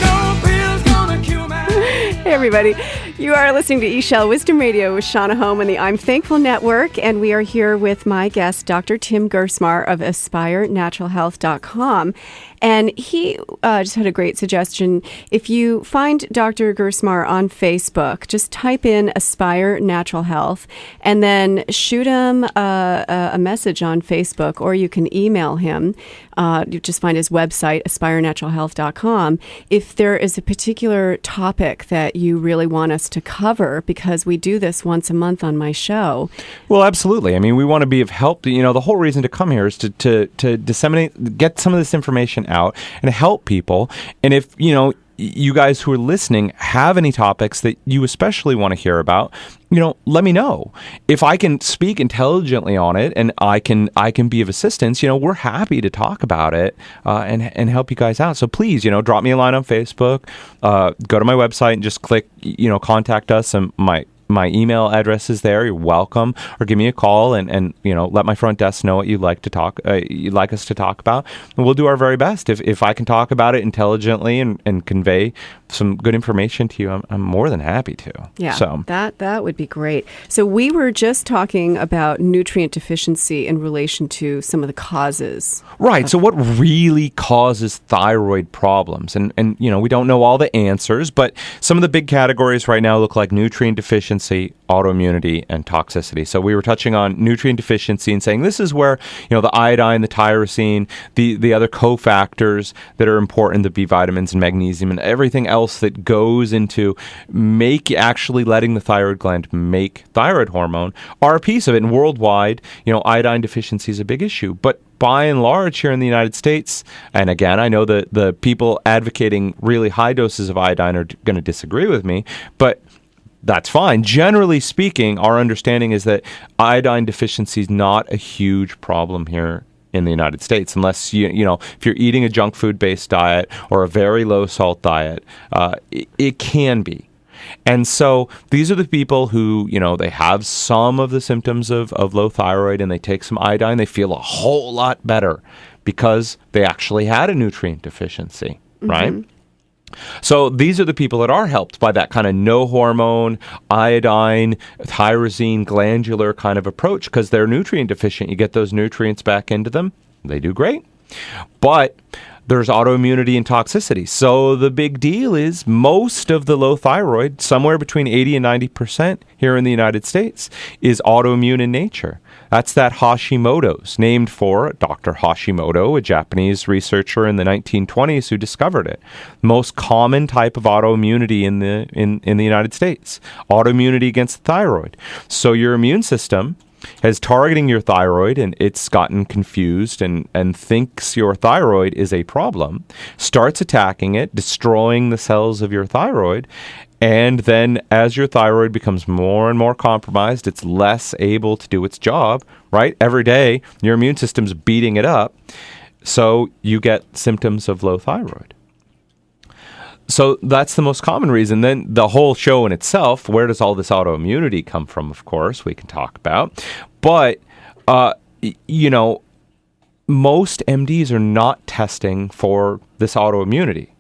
No pill's gonna cure my... Hey everybody, you are listening to eShell Wisdom Radio with Shauna Home and the I'm Thankful Network, and we are here with my guest, Dr. Tim Gerstmar of AspireNaturalHealth.com. And he just had a great suggestion. If you find Dr. Gerstmar on Facebook, just type in Aspire Natural Health and then shoot him a message on Facebook, or you can email him. You just find his website, AspireNaturalHealth.com. If there is a particular topic that you really want us to cover, because we do this once a month on my show. Well, absolutely. I mean, we want to be of help. You know, the whole reason to come here is to disseminate, get some of this information out and help people. And if, you know, you guys who are listening have any topics that you especially want to hear about, you know, let me know. If I can speak intelligently on it and I can be of assistance, you know, we're happy to talk about it and help you guys out. So please, you know, drop me a line on Facebook, go to my website and just click, you know, contact us, and my email address is there. You're welcome. Or give me a call and you know, let my front desk know what you'd like us to talk about. And we'll do our very best. If I can talk about it intelligently and convey some good information to you, I'm more than happy to. Yeah, so that would be great. So we were just talking about nutrient deficiency in relation to some of the causes. Right. So what really causes thyroid problems? And you know, we don't know all the answers, but some of the big categories right now look like nutrient deficiency, autoimmunity, and toxicity. So we were touching on nutrient deficiency and saying this is where, you know, the iodine, the tyrosine, the other cofactors that are important, the B vitamins and magnesium and everything else that goes into actually letting the thyroid gland make thyroid hormone are a piece of it. And worldwide, you know, iodine deficiency is a big issue. But by and large here in the United States, and again, I know that the people advocating really high doses of iodine are going to disagree with me, but that's fine. Generally speaking, our understanding is that iodine deficiency is not a huge problem here in the United States, unless you know, if you're eating a junk food based diet or a very low salt diet, it can be. And so these are the people who, you know, they have some of the symptoms of low thyroid and they take some iodine, they feel a whole lot better because they actually had a nutrient deficiency, right? So these are the people that are helped by that kind of no hormone, iodine, tyrosine, glandular kind of approach because they're nutrient deficient. You get those nutrients back into them, they do great. But there's autoimmunity and toxicity. So the big deal is most of the low thyroid, somewhere between 80 and 90% here in the United States, is autoimmune in nature. That's that Hashimoto's, named for Dr. Hashimoto, a Japanese researcher in the 1920s who discovered it. Most common type of autoimmunity in the United States, autoimmunity against the thyroid. So your immune system is targeting your thyroid and it's gotten confused and thinks your thyroid is a problem, starts attacking it, destroying the cells of your thyroid, and then as your thyroid becomes more and more compromised, it's less able to do its job, right? Every day, your immune system's beating it up, so you get symptoms of low thyroid. So that's the most common reason. Then the whole show in itself, where does all this autoimmunity come from? Of course, we can talk about. But, most MDs are not testing for this autoimmunity.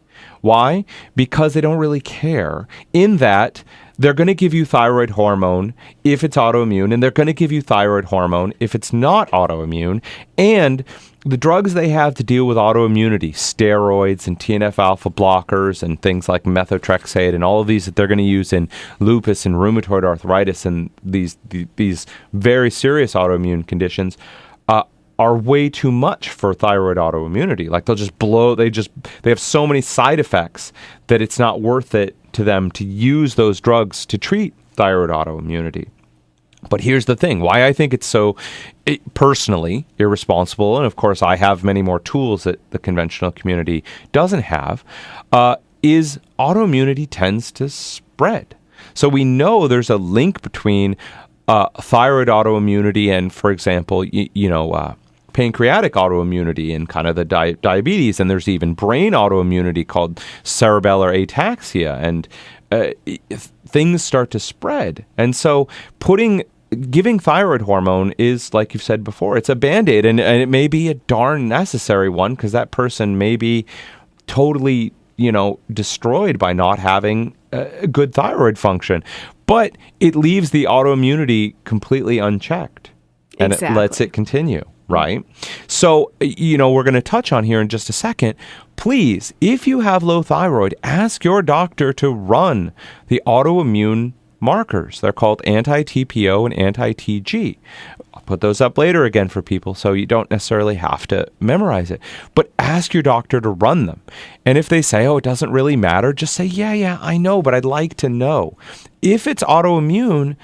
Why? Because they don't really care, in that they're going to give you thyroid hormone if it's autoimmune, and they're going to give you thyroid hormone if it's not autoimmune. And the drugs they have to deal with autoimmunity, steroids and TNF-alpha blockers and things like methotrexate and all of these that they're going to use in lupus and rheumatoid arthritis and these very serious autoimmune conditions, are way too much for thyroid autoimmunity. Like they have so many side effects that it's not worth it to them to use those drugs to treat thyroid autoimmunity. But here's the thing, why I think it's so personally irresponsible, and of course I have many more tools that the conventional community doesn't have, is autoimmunity tends to spread. So we know there's a link between thyroid autoimmunity and, for example, pancreatic autoimmunity and kind of the diabetes, and there's even brain autoimmunity called cerebellar ataxia, and things start to spread. And so giving thyroid hormone is, like you've said before, it's a Band-Aid, and it may be a darn necessary one, because that person may be totally, destroyed by not having a good thyroid function. But it leaves the autoimmunity completely unchecked, and It lets it continue. Right? So, we're going to touch on here in just a second. Please, if you have low thyroid, ask your doctor to run the autoimmune markers. They're called anti-TPO and anti-TG. I'll put those up later again for people, so you don't necessarily have to memorize it. But ask your doctor to run them. And if they say, it doesn't really matter, just say, yeah, I know, but I'd like to know. If it's autoimmune,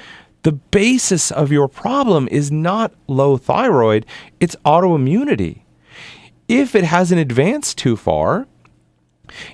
the basis of your problem is not low thyroid, it's autoimmunity. If it hasn't advanced too far,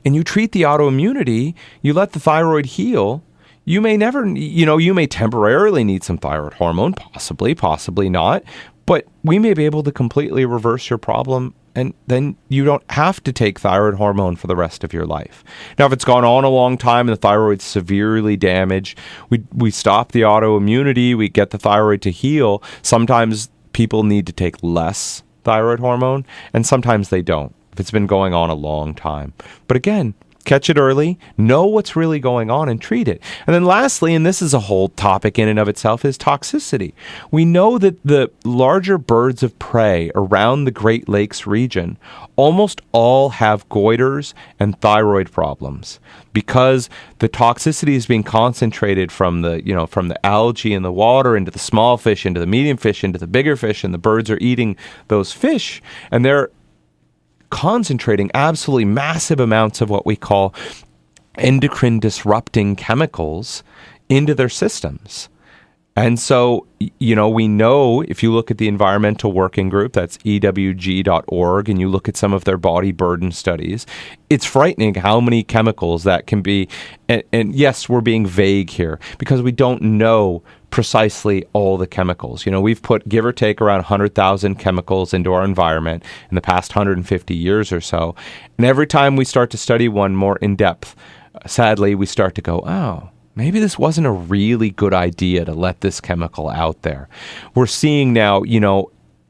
and you treat the autoimmunity, you let the thyroid heal, you may you may temporarily need some thyroid hormone, possibly not, but we may be able to completely reverse your problem, and then you don't have to take thyroid hormone for the rest of your life. Now, if it's gone on a long time and the thyroid's severely damaged, we stop the autoimmunity, we get the thyroid to heal. Sometimes people need to take less thyroid hormone, and sometimes they don't, if it's been going on a long time. But again, catch it early, know what's really going on, and treat it. And then lastly, and this is a whole topic in and of itself, is toxicity. We know that the larger birds of prey around the Great Lakes region almost all have goiters and thyroid problems, because the toxicity is being concentrated from the algae in the water into the small fish, into the medium fish, into the bigger fish, and the birds are eating those fish, and they're concentrating absolutely massive amounts of what we call endocrine disrupting chemicals into their systems. And so, we know, if you look at the Environmental Working Group, that's ewg.org, and you look at some of their body burden studies, it's frightening how many chemicals that can be. And yes, we're being vague here because we don't know precisely all the chemicals. We've put, give or take, around 100,000 chemicals into our environment in the past 150 years or so. And every time we start to study one more in depth, sadly, we start to go, maybe this wasn't a really good idea to let this chemical out there. We're seeing now,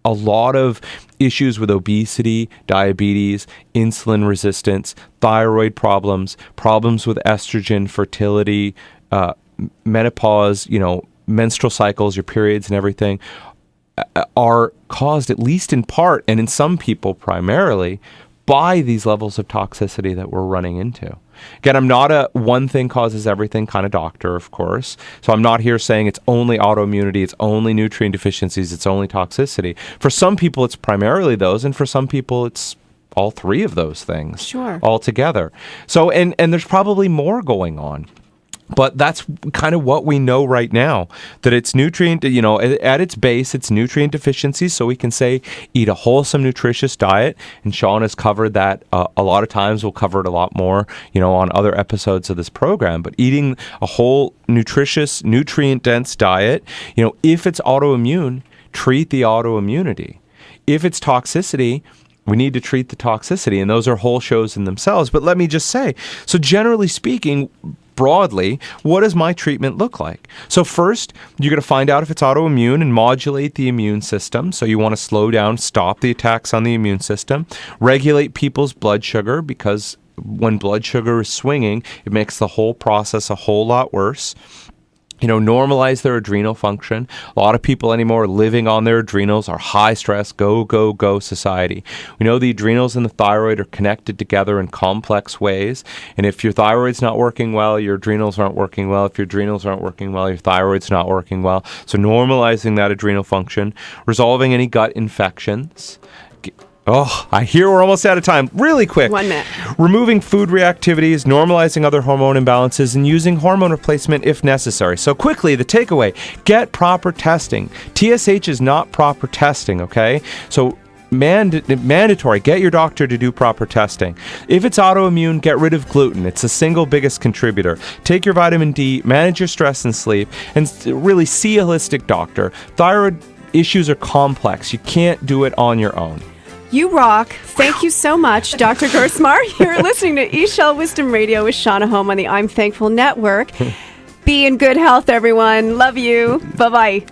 a lot of issues with obesity, diabetes, insulin resistance, thyroid problems with estrogen, fertility, menopause, menstrual cycles, your periods and everything, are caused, at least in part, and in some people primarily, by these levels of toxicity that we're running into. Again, I'm not a one thing causes everything kind of doctor, of course. So I'm not here saying it's only autoimmunity, it's only nutrient deficiencies, it's only toxicity. For some people, it's primarily those, and for some people, it's all three of those things. Sure. All together. So, and there's probably more going on. But that's kind of what we know right now, that it's nutrient, at its base, it's nutrient deficiencies. So we can say, eat a wholesome, nutritious diet. And Sean has covered that a lot of times. We'll cover it a lot more, on other episodes of this program. But eating a whole, nutritious, nutrient-dense diet, if it's autoimmune, treat the autoimmunity. If it's toxicity, we need to treat the toxicity. And those are whole shows in themselves. But let me just say, so generally speaking, broadly, what does my treatment look like? So first, you're going to find out if it's autoimmune and modulate the immune system. So you want to slow down, stop the attacks on the immune system, regulate people's blood sugar, because when blood sugar is swinging, it makes the whole process a whole lot worse. Normalize their adrenal function. A lot of people anymore living on their adrenals are high stress, go, go, go society. We know the adrenals and the thyroid are connected together in complex ways. And if your thyroid's not working well, your adrenals aren't working well. If your adrenals aren't working well, your thyroid's not working well. So normalizing that adrenal function, resolving any gut infections. Oh, I hear we're almost out of time. Really quick. 1 minute. Removing food reactivities, normalizing other hormone imbalances, and using hormone replacement if necessary. So quickly, the takeaway, get proper testing. TSH is not proper testing, okay? So mandatory, get your doctor to do proper testing. If it's autoimmune, get rid of gluten. It's the single biggest contributor. Take your vitamin D, manage your stress and sleep, and really see a holistic doctor. Thyroid issues are complex. You can't do it on your own. You rock. Thank you so much, Dr. Gerstmar. You're listening to eShell Wisdom Radio with Shauna Home on the I'm Thankful Network. Be in good health, everyone. Love you. Bye-bye.